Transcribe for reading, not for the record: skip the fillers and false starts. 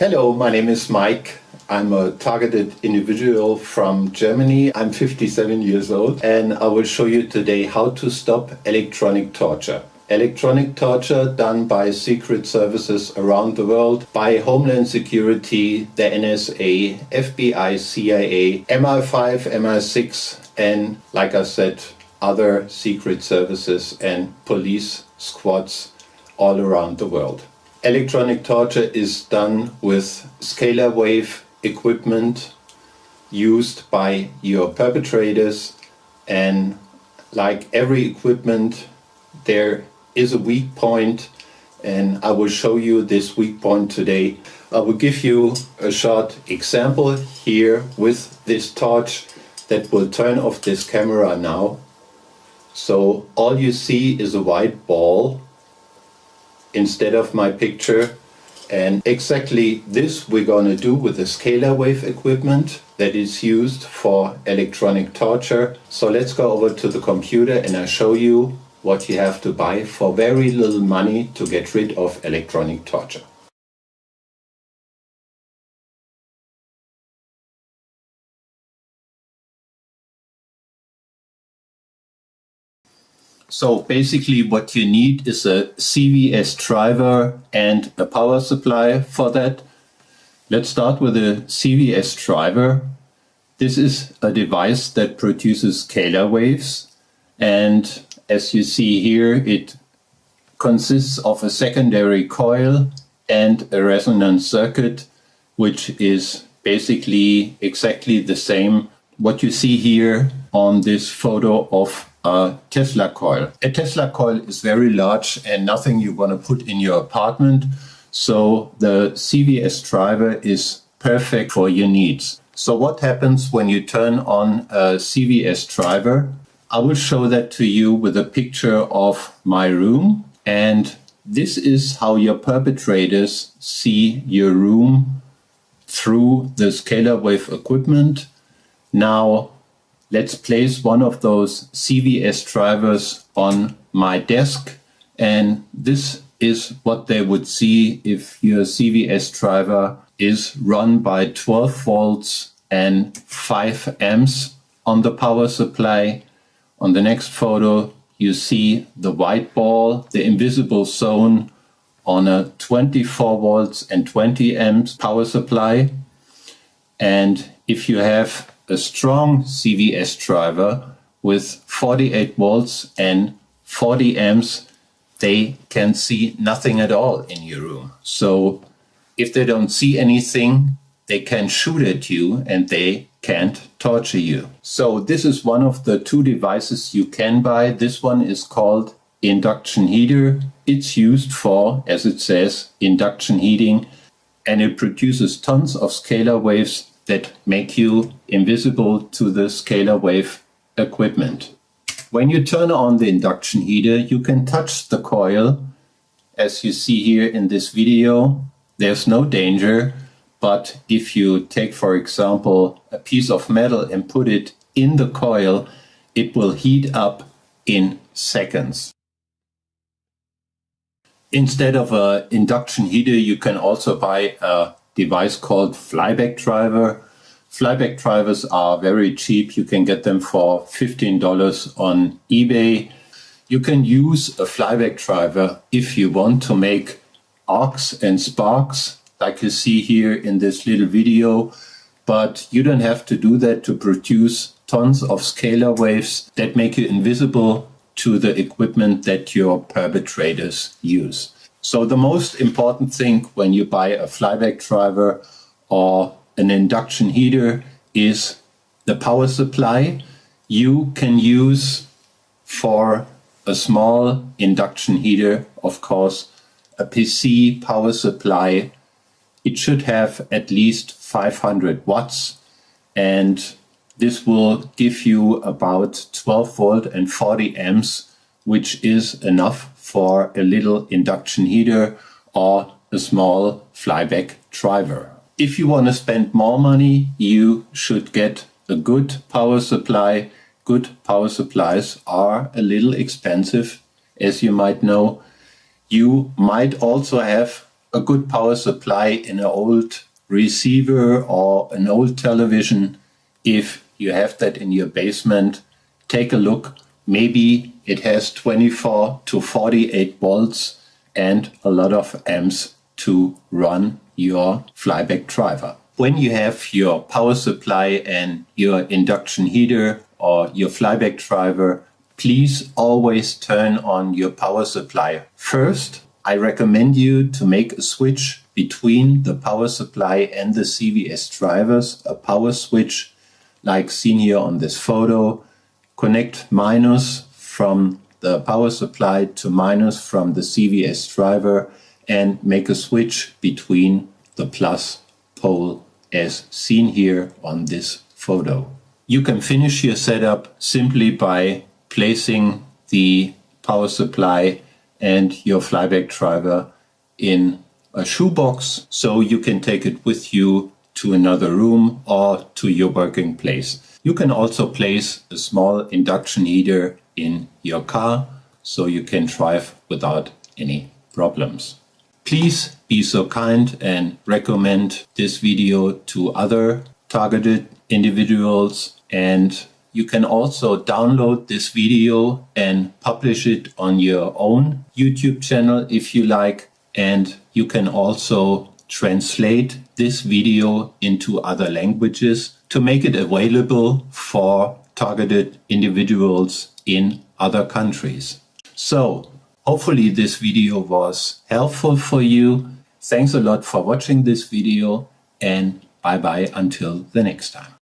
Hello, my name is Mike. I'm a targeted individual from Germany. I'm 57 years old and I will show you today how to stop electronic torture. Electronic torture done by secret services around the world, by Homeland Security, the NSA, FBI, CIA, MI5, MI6, and like I said, other secret services and police squads all around the world. Electronic torture is done with scalar wave equipment used by your perpetrators, and like every equipment there is a weak point, and I will show you this weak point today. I will give you a short example here with this torch that will turn off this camera now. So all you see is a white ball instead of my picture, and exactly this we're going to do with the scalar wave equipment that is used for electronic torture. So let's go over to the computer and I'll show you what you have to buy for very little money to get rid of electronic torture. So basically what you need is a CVS Driver and a power supply for that. Let's start with a CVS Driver. This is a device that produces scalar waves, and as you see here, it consists of a secondary coil and a resonance circuit, which is basically exactly the same what you see here on this photo of a Tesla coil. A Tesla coil is very large and nothing you want to put in your apartment, so the CVS Driver is perfect for your needs. So what happens when you turn on a CVS Driver? I will show that to you with a picture of my room, and this is how your perpetrators see your room through the scalar wave equipment. Now let's place one of those CVS Drivers on my desk, and this is what they would see if your CVS Driver is run by 12 volts and 5 amps on the power supply. On the next photo, you see the white ball, the invisible zone, on a 24 volts and 20 amps power supply. And if you have a strong CVS Driver with 48 volts and 40 amps, they can see nothing at all in your room. So if they don't see anything, they can shoot at you and they can't torture you. So this is one of the two devices you can buy. This one is called induction heater. It's used for, as it says, induction heating, and it produces tons of scalar waves that make you invisible to the scalar wave equipment. When you turn on the induction heater, you can touch the coil. As you see here in this video, there's no danger. But if you take, for example, a piece of metal and put it in the coil, it will heat up in seconds. Instead of an induction heater, you can also buy a device called Flyback Driver. Flyback drivers are very cheap. You can get them for $15 on eBay. You can use a Flyback Driver if you want to make arcs and sparks, like you see here in this little video, but you don't have to do that to produce tons of scalar waves that make you invisible to the equipment that your perpetrators use. So the most important thing when you buy a Flyback Driver or an induction heater is the power supply. You can use for a small induction heater, of course, a PC power supply. It should have at least 500 watts, and this will give you about 12 volt and 40 amps, which is enough for a little induction heater or a small Flyback Driver. If you want to spend more money, you should get a good power supply. Good power supplies are a little expensive, as you might know. You might also have a good power supply in an old receiver or an old television, if you have that in your basement, take a look. Maybe it has 24 to 48 volts and a lot of amps to run your Flyback Driver. When you have your power supply and your induction heater or your Flyback Driver, please always turn on your power supply first. I recommend you to make a switch between the power supply and the CVS drivers, a power switch like seen here on this photo. Connect minus from the power supply to minus from the CVS driver and make a switch between the plus pole as seen here on this photo. You can finish your setup simply by placing the power supply and your Flyback Driver in a shoebox so you can take it with you to another room or to your working place. You can also place a small induction heater in your car so you can drive without any problems. Please be so kind and recommend this video to other targeted individuals, and you can also download this video and publish it on your own YouTube channel if you like, and you can also translate this video into other languages to make it available for targeted individuals in other countries. So hopefully this video was helpful for you. Thanks a lot for watching this video, and bye bye until the next time.